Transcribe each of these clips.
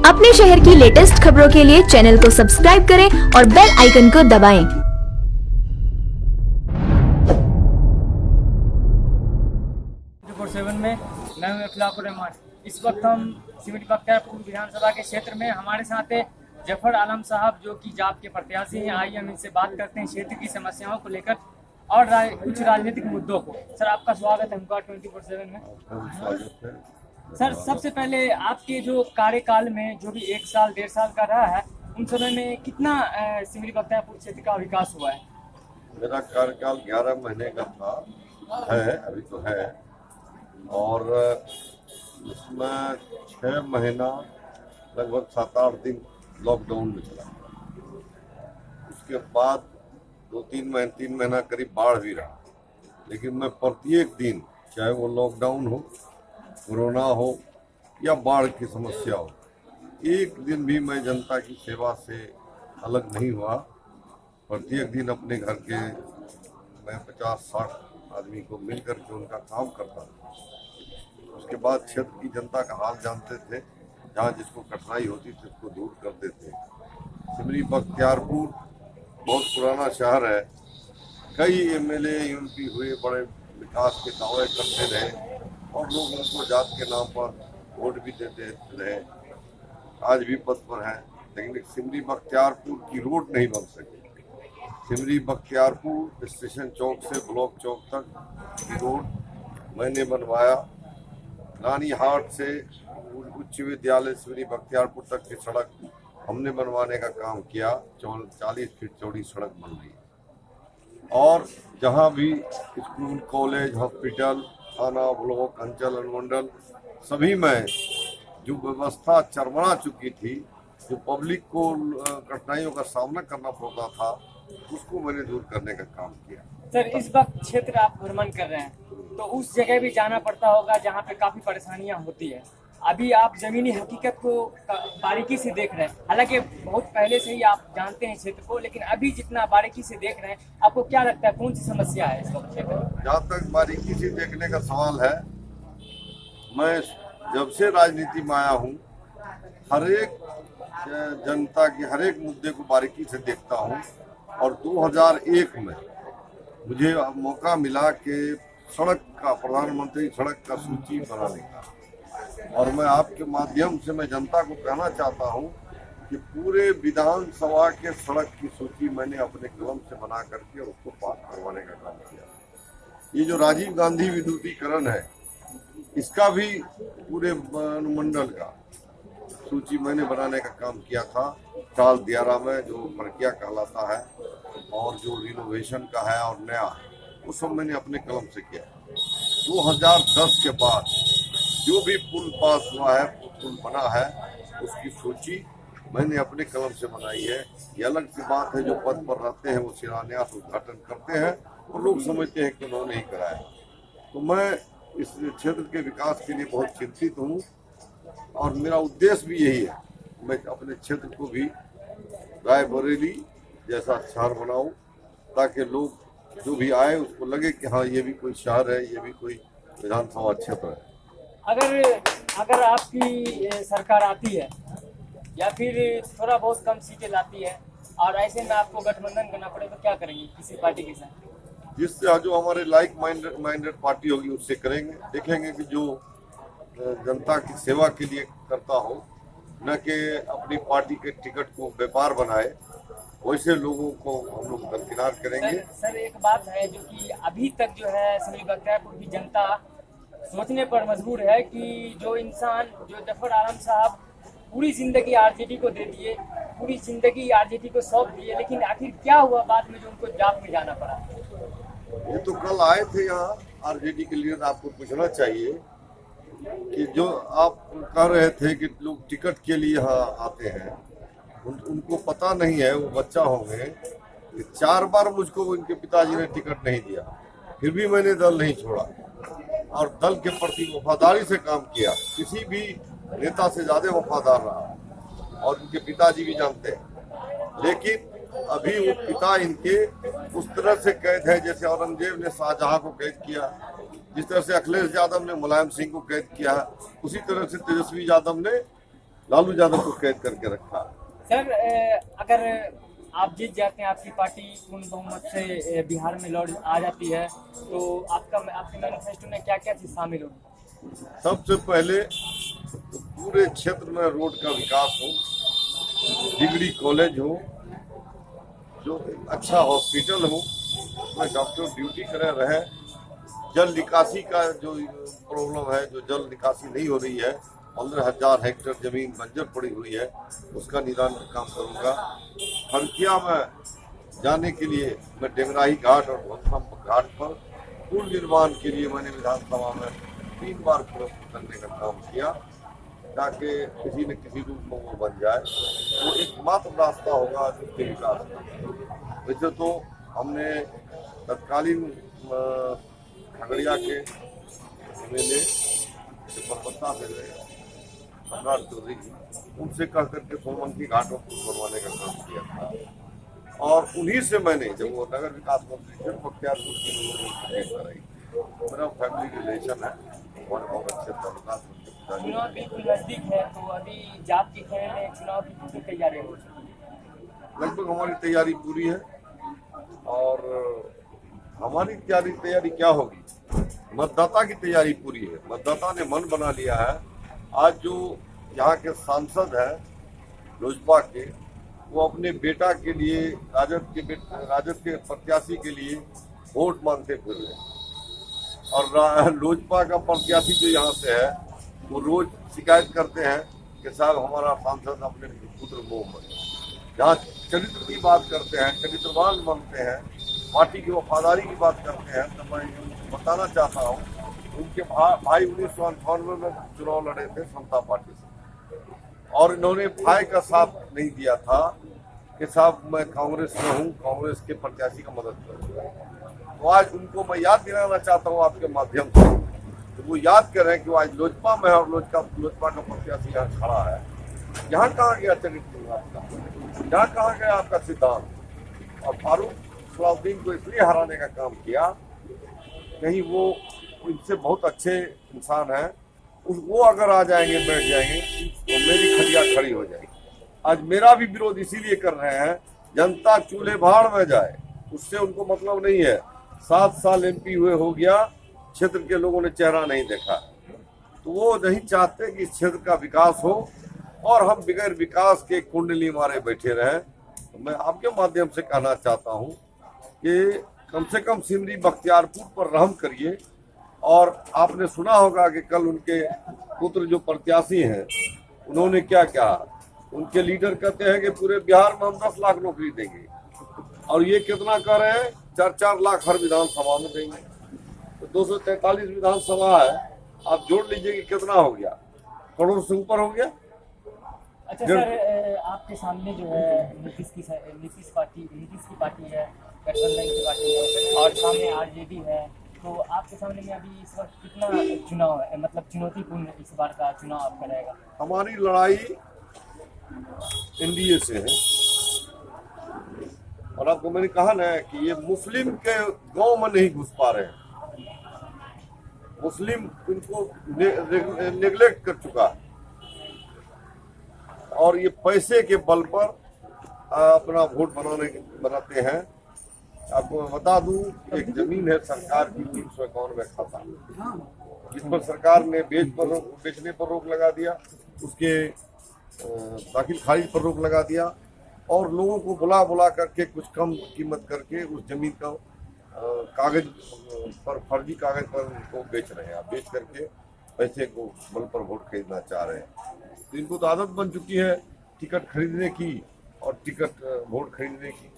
अपने शहर की लेटेस्ट खबरों के लिए चैनल को सब्सक्राइब करें और बेल आइकन को दबाएं। 24/7 में मैं हूं इखलाकुर रहमान। इस वक्त हम सिमरी बख्तियारपुर विधानसभा के क्षेत्र में हमारे साथ है जफर आलम साहब, जो कि जाप के प्रत्याशी हैं। आइए हम इनसे बात करते हैं क्षेत्र की समस्याओं को लेकर और कुछ राजनीतिक मुद्दों को। सर, आपका स्वागत है हमका 24/7 में। सर, सबसे पहले आपके जो कार्यकाल में जो भी 1 साल 1.5 साल का रहा है, उन समय में कितना सिमरी बख्तियारपुर क्षेत्र का विकास हुआ है? मेरा कार्यकाल 11 महीने का था, है अभी तो है, और उसमें 6 महीना लगभग 7-8 दिन लॉकडाउन में चला। उसके बाद 3 महीना करीब बाढ़ भी रहा। लेकिन मैं प्रत्येक दिन, चाहे वो लॉकडाउन हो, कोरोना हो या बाढ़ की समस्या हो, एक दिन भी मैं जनता की सेवा से अलग नहीं हुआ। प्रत्येक दिन अपने घर के मैं 50-60 आदमी को मिलकर के उनका काम करता था। उसके बाद क्षेत्र की जनता का हाल जानते थे, जहाँ जिसको कठिनाई होती थी उसको दूर करते थे। सिमरी बख्तियारपुर बहुत पुराना शहर है। कई एमएलए एमपी हुए, बड़े विकास के दावे करते रहे और लोग उनको जात के नाम पर वोट भी देते रहे। आज भी पद पर है, लेकिन सिमरी बख्तियारपुर की रोड नहीं बन सकी। सिमरी बख्तियारपुर स्टेशन चौक से ब्लॉक चौक तक की रोड मैंने बनवाया। नानीहाट से उच्च विद्यालय सिमरी बख्तियारपुर तक की सड़क हमने बनवाने का काम किया। 40 फीट चौड़ी सड़क बन गई। और जहाँ भी स्कूल, कॉलेज, हॉस्पिटल, थाना, ब्लॉक, अंचल, अनुमंडल सभी में जो व्यवस्था चरमरा चुकी थी, जो पब्लिक को कठिनाइयों का सामना करना पड़ता था, उसको मैंने दूर करने का काम किया। सर, इस वक्त क्षेत्र आप भ्रमण कर रहे हैं, तो उस जगह भी जाना पड़ता होगा जहाँ पे काफी परेशानियाँ होती है। अभी आप जमीनी हकीकत को बारीकी से देख रहे हैं। हालांकि बहुत पहले से ही आप जानते हैं क्षेत्र को, लेकिन अभी जितना बारीकी से देख रहे हैं, आपको क्या लगता है कौन सी समस्या है इस वक्त क्षेत्र में? जहाँ तक बारीकी से देखने का सवाल है, मैं जब से राजनीति में आया हूँ, हर एक जनता के हर एक मुद्दे को बारीकी से देखता हूँ। और 2001 में मुझे मौका मिला कि सड़क का, प्रधानमंत्री सड़क का सूची बनाने का, और मैं आपके माध्यम से मैं जनता को कहना चाहता हूं कि पूरे विधानसभा के सड़क की सूची मैंने अपने कलम से बना करके उसको पास करवाने का काम किया। ये जो राजीव गांधी विद्युतीकरण है, इसका भी पूरे अनुमंडल का सूची मैंने बनाने का काम किया था। साल 11 में जो प्रक्रिया कहलाता है और जो रिनोवेशन का है और नया है, वो सब मैंने अपने कलम से किया। 2010 के बाद जो भी पुल पास हुआ है, पुल बना है, उसकी सूची मैंने अपने कलम से बनाई है। ये अलग सी बात है, जो पद पर रहते हैं वो शिलान्यास उद्घाटन करते हैं और लोग समझते हैं कि उन्होंने ही कराया। तो मैं इस क्षेत्र के विकास के लिए बहुत चिंतित हूँ और मेरा उद्देश्य भी यही है, मैं अपने क्षेत्र को भी रायबरेली जैसा शहर बनाऊं, ताकि लोग जो भी आए उसको लगे कि हाँ, ये भी कोई शहर है, ये भी कोई विधानसभा क्षेत्र है। अगर आपकी सरकार आती है या फिर थोड़ा बहुत कम सीटें लाती है और ऐसे में आपको गठबंधन करना पड़े, तो क्या करेंगे किसी पार्टी के साथ? जिससे जो हमारे लाइक माइंडेड पार्टी होगी उससे करेंगे। देखेंगे कि जो जनता की सेवा के लिए करता हो, न कि अपनी पार्टी के टिकट को व्यापार बनाए, वैसे लोगों को हम लोग दरकिनार करेंगे। सर, एक बात है जो कि अभी तक जो है सिमरी बख्तियारपुर की जनता सोचने पर मजबूर है कि जो इंसान, जो जफर आलम साहब पूरी जिंदगी आरजेडी को दे दिए, पूरी जिंदगी आरजेडी को सौंप दिए, लेकिन आखिर क्या हुआ बाद में जो उनको जाप में जाना पड़ा? ये तो कल आए थे यहाँ आरजेडी के लीडर, आपको पूछना चाहिए कि जो आप कह रहे थे कि लोग टिकट के लिए यहाँ आते हैं, उनको पता नहीं है, वो बच्चा होंगे कि 4 बार मुझको उनके पिताजी ने टिकट नहीं दिया, फिर भी मैंने दल नहीं छोड़ा और दल के प्रति वफादारी से काम किया। किसी भी नेता से ज्यादा वफादार रहा और उनके पिताजी भी जानते हैं। लेकिन अभी वो पिता इनके उस तरह से कैद है जैसे औरंगजेब ने शाहजहां को कैद किया, जिस तरह से अखिलेश यादव ने मुलायम सिंह को कैद किया, उसी तरह से तेजस्वी यादव ने लालू यादव को कैद करके रखा। सर अगर आप जीत जाते हैं, आपकी पार्टी पूर्ण बहुमत से बिहार में लौट आ जाती है, तो आपके मैनिफेस्टो में क्या क्या चीज शामिल होगी? सबसे पहले तो पूरे क्षेत्र में रोड का विकास हो, डिग्री कॉलेज हो, जो अच्छा हॉस्पिटल हो, उसमें डॉक्टर ड्यूटी करे रहे, जल निकासी का जो प्रॉब्लम है, जो जल निकासी नहीं हो रही है, 15,000 हेक्टेयर जमीन बंजर पड़ी हुई है, उसका निदान का काम करूंगा। खरखिया में जाने के लिए मैं डेंगराही घाट और भोथम घाट पर पुल निर्माण के लिए मैंने विधानसभा में 3 बार प्रस्तुत करने का काम किया, ताकि किसी न किसी रूप में वो बन जाए। वो एकमात्र रास्ता होगा जिसके विकास का। वैसे तो हमने तत्कालीन खगड़िया के एमएलए परबत्ता से सम्राट चौधरी जी, उनसे कह करके सोमवंती घाटों को बनवाने का काम किया था, और उन्हीं से मैंने, जब वो नगर विकास मंत्री थे, बख्तियारपुर की कराई। मेरा फैमिली रिलेशन है, हमारे बहुत अच्छे ताल्लुकात हैं। चुनाव बिल्कुल नजदीक है, तो अभी जाप के खेल में चुनाव की पूरी तैयारी हो चुकी है? लगभग हमारी तैयारी पूरी है, और हमारी तैयारी क्या होगी? मतदाता की तैयारी पूरी है। मतदाता ने मन बना लिया है। आज जो यहाँ के सांसद हैं लोजपा के, वो अपने बेटा के लिए राजद के प्रत्याशी के लिए वोट मांगते फिर रहे हैं। और लोजपा का प्रत्याशी जो यहाँ से है, वो रोज शिकायत करते हैं कि साहब हमारा सांसद अपने पुत्र मोह बने। जहाँ चरित्र की बात करते हैं, चरित्रवान बनते हैं, पार्टी की वफादारी की बात करते हैं, तो मैं बताना चाहता हूँ, उनके भाई 1998 में चुनाव लड़े थे समता पार्टी से, और इन्होंने भाई का साथ नहीं दिया था कि साहब मैं कांग्रेस में हूँ, कांग्रेस के प्रत्याशी का मदद करूँगा। तो आज उनको मैं याद दिलाना चाहता हूँ आपके माध्यम से, तो वो याद करें कि वो आज लोजपा में है और लोजपा का प्रत्याशी यहाँ खड़ा है। यहाँ कहाँ गया चरित्र आपका? यहाँ कहाँ गया आपका सिद्धांत? और फारूक सलाउद्दीन को इसलिए हराने का काम किया, कहीं वो इनसे बहुत अच्छे इंसान हैं, वो अगर आ जाएंगे, बैठ जाएंगे, तो मेरी खटिया खड़ी हो जाएगी। आज मेरा भी विरोध इसीलिए कर रहे हैं, जनता चूल्हे भाड़ में जाए, उससे उनको मतलब नहीं है। 7 साल एमपी हुए हो गया, क्षेत्र के लोगों ने चेहरा नहीं देखा, तो वो नहीं चाहते कि इस क्षेत्र का विकास हो, और हम बगैर विकास के कुंडली मारे बैठे रहें। तो मैं आपके माध्यम से कहना चाहता हूँ कि कम से कम सिमरी बख्तियारपुर पर रहम करिए। और आपने सुना होगा कि कल उनके पुत्र जो प्रत्याशी हैं, उन्होंने क्या कहा? उनके लीडर कहते हैं कि पूरे बिहार में हम 10 लाख नौकरी देंगे, और ये कितना कर रहे हैं? 4-4 लाख हर विधानसभा में देंगे। तो 243 विधानसभा है, आप जोड़ लीजिए कि कितना हो गया, करोड़ से ऊपर हो गया। अच्छा सर, आपके सामने जो है नीतीश की पार्टी है, गठबंधन की पार्टी है, और सामने आरजेडी है, तो आपके सामने में अभी इस वक्त कितना चुनाव है, मतलब चुनौतीपूर्ण इस बार का चुनाव आपका रहेगा? हमारी लड़ाई एनडीए से है, और आपको मैंने कहा ना कि ये मुस्लिम के गांव में नहीं घुस पा रहे हैं। मुस्लिम इनको नेग्लेक्ट कर चुका है, और ये पैसे के बल पर अपना वोट बनाते हैं। आपको मैं बता दूं, एक जमीन है सरकार की 391 खाता, जिस पर सरकार ने बेचने पर रोक लगा दिया, उसके दाखिल खारिज पर रोक लगा दिया, और लोगों को बुला करके कुछ कम कीमत करके उस जमीन का कागज पर, फर्जी कागज पर उनको बेच रहे हैं। बेच करके पैसे को बल पर वोट खरीदना चाह रहे हैं। तो इनको तो आदत बन चुकी है टिकट खरीदने की और टिकट वोट खरीदने की।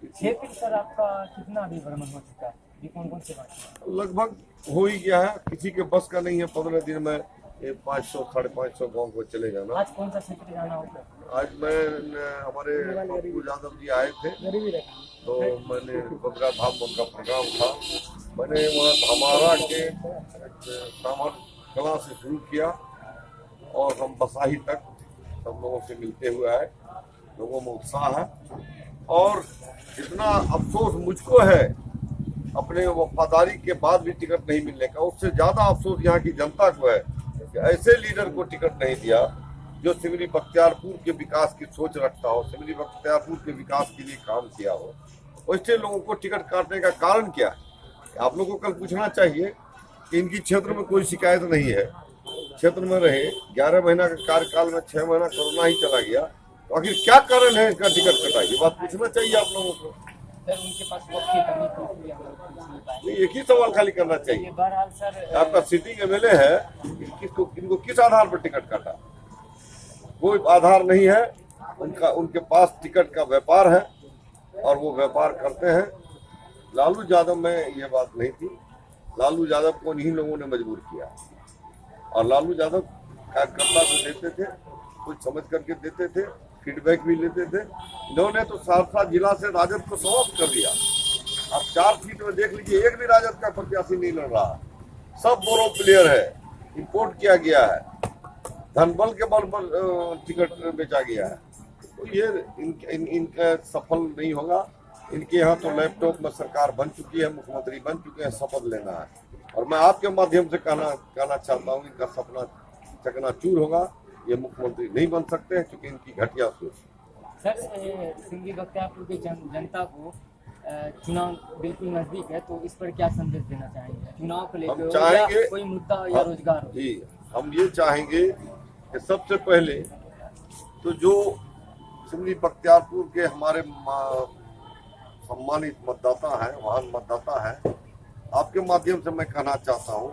क्षेत्र सर आपका कितना अभी भ्रमण हो चुका है? कौन से बात? लगभग हो ही गया है, किसी के बस का नहीं है 15 दिन में 500-550 गाँव को चले जाना। आज कौन सा क्षेत्र जाना होगा? आज हमारे पप्पू यादव जी आए थे, तो मैंने 15 धाम उनका प्रोग्राम था, मैंने वहाँ धामारा के सामान कला से शुरू किया, और हम बसाही तक सब लोगों से मिलते हुए आए। लोगों में उत्साह है, और इतना अफसोस मुझको है अपने वफादारी के बाद भी टिकट नहीं मिलने का, उससे ज्यादा अफसोस यहाँ की जनता को है कि ऐसे लीडर को टिकट नहीं दिया जो सिमरी बख्तियारपुर के विकास की सोच रखता हो, सिमरी बख्तियारपुर के विकास के लिए काम किया हो, वैसे लोगों को टिकट काटने का कारण क्या है? आप लोगों को कल पूछना चाहिए कि इनकी क्षेत्र में कोई शिकायत नहीं है, क्षेत्र में रहे 11 महीना के कार्यकाल में 6 महीना कोरोना ही चला गया, तो आखिर क्या कारण है इसका टिकट कटा? ये बात पूछना चाहिए आप लोगों को। सर उनके पास वक्त की कमी थी, इसलिए हम लोग पूछ नहीं पाए। नहीं, एक ही सवाल खाली करना चाहिए। बहरहाल सर आपका सिटिंग एमएलए है, इनको किस आधार पर टिकट काटा? कोई आधार नहीं है उनका, उनके पास टिकट का व्यापार है और वो व्यापार करते हैं। लालू यादव में ये बात नहीं थी, लालू यादव को इन्हीं लोगों ने मजबूर किया और लालू यादव कार्यकर्ता को देते थे, कुछ समझ करके देते थे, फीडबैक भी लेते थे। इन्होंने तो सहरसा जिला से राजद को समाप्त कर दिया। आप 4 सीट में देख लीजिए, एक भी राजद का प्रत्याशी नहीं लड़ रहा, सब बोरो प्लेयर है, इंपोर्ट किया गया है, धनबल के बल पर टिकट बेचा गया है। तो ये इनका सफल नहीं होगा। इनके यहाँ तो लैपटॉप में सरकार बन चुकी है, मुख्यमंत्री बन चुके हैं, शपथ लेना है। और मैं आपके माध्यम से कहना चाहता हूँ, इनका सपना चकनाचूर होगा, ये मुख्यमंत्री नहीं बन सकते हैं क्योंकि इनकी घटिया सोच। सर सिमरी बख्तियारपुर की जनता को चुनाव बिल्कुल नजदीक है, तो इस पर क्या संदेश देना चाहेंगे? चुनाव को लेकर चाहेंगे कोई मुद्दा या रोजगार? जी, हम ये चाहेंगे कि सबसे पहले तो जो सिमरी बख्तियारपुर के हमारे सम्मानित मतदाता हैं, महान मतदाता हैं, आपके माध्यम से मैं कहना चाहता हूँ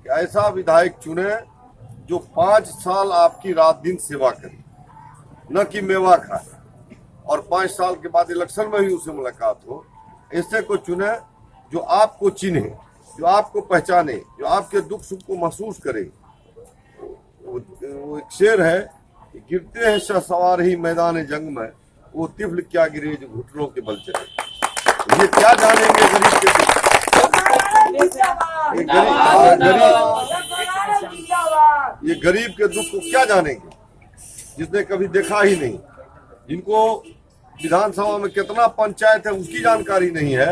कि ऐसा विधायक चुने जो 5 साल आपकी रात दिन सेवा करे, न कि मेवा खाए और 5 साल के बाद इलेक्शन में ही उससे मुलाकात हो। ऐसे को चुने जो आपको चिन्हे, जो आपको पहचाने, जो आपके दुख सुख को महसूस करे। वो एक शेर है कि गिरते हैं शहसवार ही मैदान जंग में, वो तिफल क्या गिरे जो घुटनों के बल चले। ये क्या जानेंगे गरीब के दुख? ये गरीब के दुख को क्या जानेंगे जिसने कभी देखा ही नहीं, जिनको विधानसभा में कितना पंचायत है उसकी जानकारी नहीं है।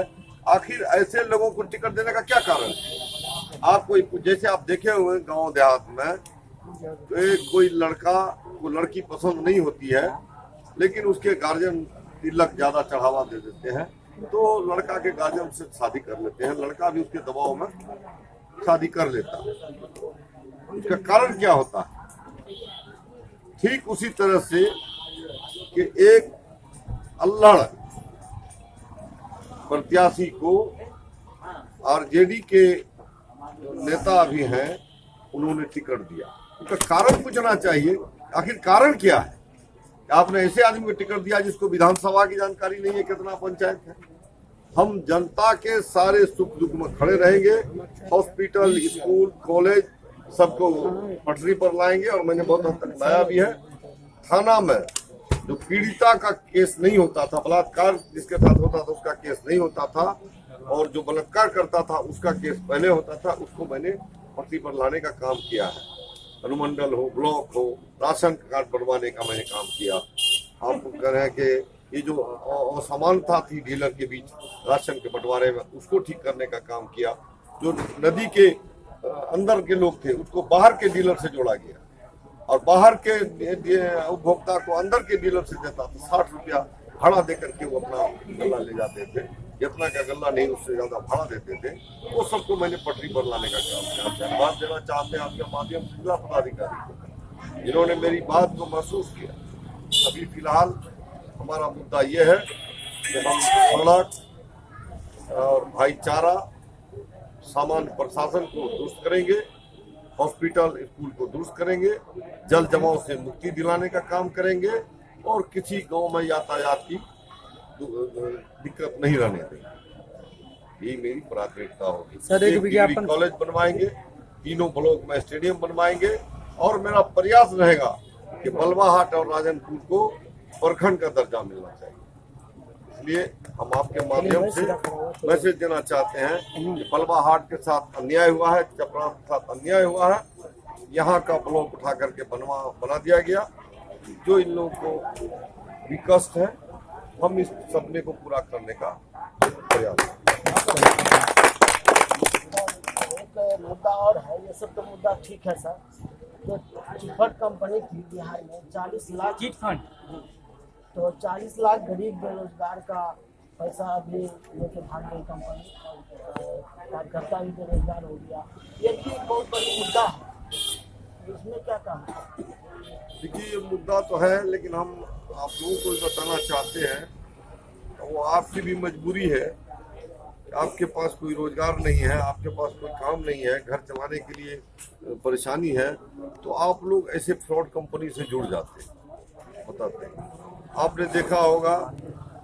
आखिर ऐसे लोगों को टिकट देने का क्या कारण है? आप कोई जैसे आप देखे हुए गांव देहात में तो कोई लड़का को लड़की पसंद नहीं होती है, लेकिन उसके गार्जियन तिलक ज्यादा चढ़ावा दे देते हैं, तो लड़का के गार्जियन से शादी कर लेते हैं, लड़का भी उसके दबाव में शादी कर लेता है। इसका कारण क्या होता है? ठीक उसी तरह से कि एक अल्हड़ प्रत्याशी को आरजेडी के नेता भी हैं, उन्होंने टिकट दिया। उसका कारण पूछना चाहिए, आखिर कारण क्या है? आपने ऐसे आदमी को टिकट दिया जिसको विधानसभा की जानकारी नहीं है, कितना पंचायत है। हम जनता के सारे सुख दुख में खड़े रहेंगे, हॉस्पिटल, स्कूल, कॉलेज सबको पटरी पर लाएंगे और मैंने बहुत हद तक लाया भी है। थाना में जो पीड़िता का केस नहीं होता था, बलात्कार जिसके साथ होता था उसका केस नहीं होता था, और जो बलात्कार करता था उसका केस पहले होता था, उसको मैंने पटरी पर लाने का काम किया है। अनुमंडल हो, ब्लॉक हो, राशन कार्ड बनवाने का मैंने काम किया। आप कह रहे हैं कि ये जो असमानता थी डीलर के बीच राशन के बंटवारे में, उसको ठीक करने का काम किया। जो नदी के अंदर के लोग थे उसको बाहर के डीलर से जोड़ा गया और बाहर के उपभोक्ता को अंदर के डीलर से देता था। 60 रुपया भाड़ा देकर के वो अपना गल्ला ले जाते थे, जितना का गल्ला नहीं उससे ज्यादा भाड़ा देते थे। वो सबको मैंने पटरी पर लाने का काम किया। धन्यवाद देना चाहते हैं आपके माध्यम से जिला पदाधिकारी को, जिन्होंने मेरी बात को महसूस किया। अभी फिलहाल हमारा मुद्दा ये है कि हम सड़क और भाईचारा, सामान्य प्रशासन को दुरुस्त करेंगे, हॉस्पिटल, स्कूल को दुरुस्त करेंगे, जल जमाव से मुक्ति दिलाने का काम करेंगे और किसी गांव में यातायात की दिक्कत नहीं रहने देंगे। यही मेरी प्राथमिकता होगी। सर एक विज्ञापन कॉलेज बनवाएंगे, 3 ब्लॉक में स्टेडियम बनवाएंगे और मेरा प्रयास रहेगा कि बलवाहाट और राजनपुर को प्रखंड का दर्जा मिलना चाहिए। इसलिए हम आपके माध्यम से मैसेज देना चाहते हैं कि बलवाहाट के साथ अन्याय हुआ है, चपरा के साथ अन्याय हुआ है, यहाँ का ब्लॉक उठा करके बना दिया गया। जो इन लोगों को भी कष्ट है, हम इस सपने को पूरा करने का प्रयास। एक मुद्दा और है, ये सब तो मुद्दा ठीक है सर, जो चिटफंड कंपनी थी बिहार में 40 लाख, चिट फंड तो 40 लाख गरीब बेरोजगार का पैसा अभी लेके भाग गई कंपनी, कार्यकर्ता भी बेरोजगार हो गया। ये भी एक बहुत बड़ी मुद्दा है, इसमें क्या काम है? देखिए ये मुद्दा तो है, लेकिन हम आप लोगों को बताना चाहते हैं वो आपकी भी मजबूरी है। आपके पास कोई रोजगार नहीं है, आपके पास कोई काम नहीं है, घर चलाने के लिए परेशानी है, तो आप लोग ऐसे फ्रॉड कंपनी से जुड़ जाते हैं। बताते हैं आपने देखा होगा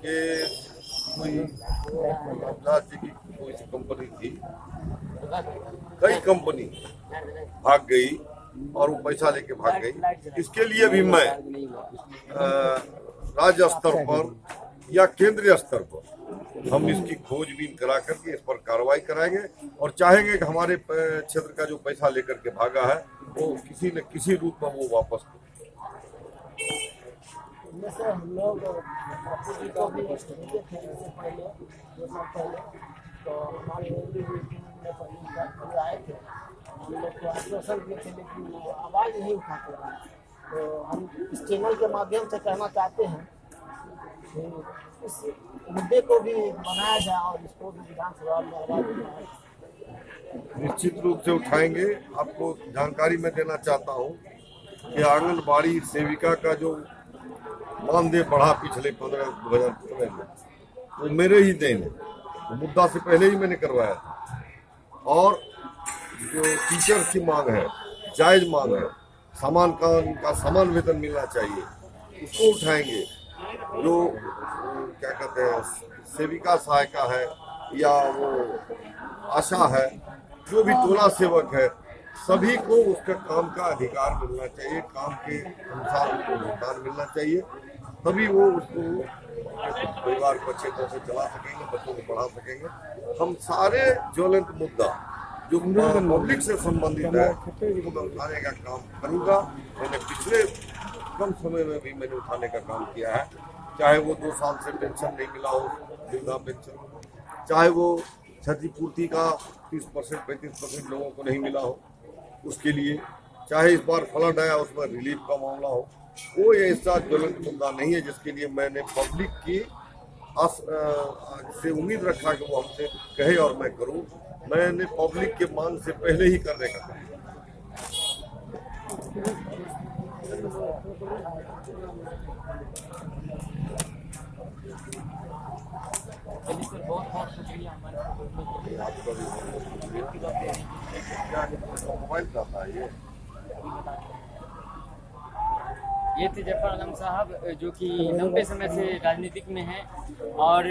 कि कोई राज्य की कोई सी कंपनी थी, कई कंपनी भाग गई और वो पैसा लेके भाग गई। इसके लिए भी मैं राज्य स्तर पर या केंद्रीय स्तर पर हम इसकी खोजबीन करा करके इस पर कार्रवाई कराएंगे और चाहेंगे कि हमारे क्षेत्र का जो पैसा लेकर के भागा है वो किसी न किसी रूप में वो वापस हो। जैसे हम लोग को भी देखे थे इससे पहले 2 साल पहले, तो हमारे में आए थे, हम लोग को आश्वासन दिए थे लेकिन आवाज़ नहीं उठाते हैं। तो हम इस चैनल के माध्यम से कहना चाहते हैं कि इस मुद्दे को भी बनाया जाए और इसको भी विधानसभा में आवाज़ उठाए। निश्चित रूप से उठाएंगे। आपको जानकारी मैं देना चाहता हूँ कि आंगनबाड़ी सेविका का जो मानदेय बढ़ा पिछले 2015 में, वो मेरे ही देन है, वो मुद्दा से पहले ही मैंने करवाया था। और जो टीचर की मांग है, जायज मांग है, समान वेतन मिलना चाहिए, उसको उठाएंगे। जो क्या कहते हैं सेविका सहायिका है या वो आशा है, जो भी टोला सेवक है, सभी को उसका काम का अधिकार मिलना चाहिए, काम के अनुसार उनको भुगतान मिलना चाहिए, तभी वो उसको परिवार को अच्छे तरह से चला सकेंगे, बच्चों को पढ़ा सकेंगे। हम सारे ज्वलंत मुद्दा जो पब्लिक से संबंधित है उसको मैं उठाने का काम करूँगा। मैंने पिछले कम समय में भी मैंने उठाने का काम किया है, चाहे वो 2 साल से पेंशन नहीं मिला हो, वृद्धा पेंशन, चाहे वो क्षतिपूर्ति का 30% 35% लोगों को नहीं मिला हो उसके लिए, चाहे इस बार फ्लड आया उसमें रिलीफ का मामला हो, कोई ऐसा ज्वलंत मुद्दा नहीं है जिसके लिए मैंने पब्लिक की से उम्मीद रखा कि वो हमसे कहे और मैं करूं। मैंने पब्लिक के मांग से पहले ही करने का काम। मोबाइल जाता है ये थे जफर आलम साहब, जो कि लंबे समय से राजनीतिक में हैं और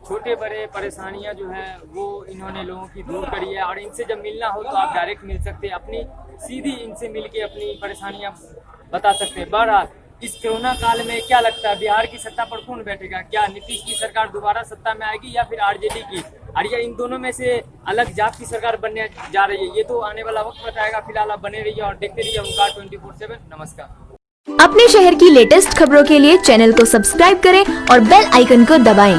छोटे बड़े परेशानियां जो हैं वो इन्होंने लोगों की दूर करी है। और इनसे जब मिलना हो तो आप डायरेक्ट मिल सकते हैं, अपनी सीधी इनसे मिल के अपनी परेशानियां बता सकते हैं। बहरहाल इस कोरोना काल में क्या लगता है बिहार की सत्ता पर कौन बैठेगा? क्या नीतीश की सरकार दोबारा सत्ता में आएगी या फिर आरजेडी की? और या इन दोनों में से अलग जात की सरकार बनने जा रही है? ये तो आने वाला वक्त बताएगा। फिलहाल आप बने रहिए और देखते रहिए ओंकार 24/7। नमस्कार। अपने शहर की लेटेस्ट खबरों के लिए चैनल को सब्सक्राइब करें और बेल आइकन को दबाएं।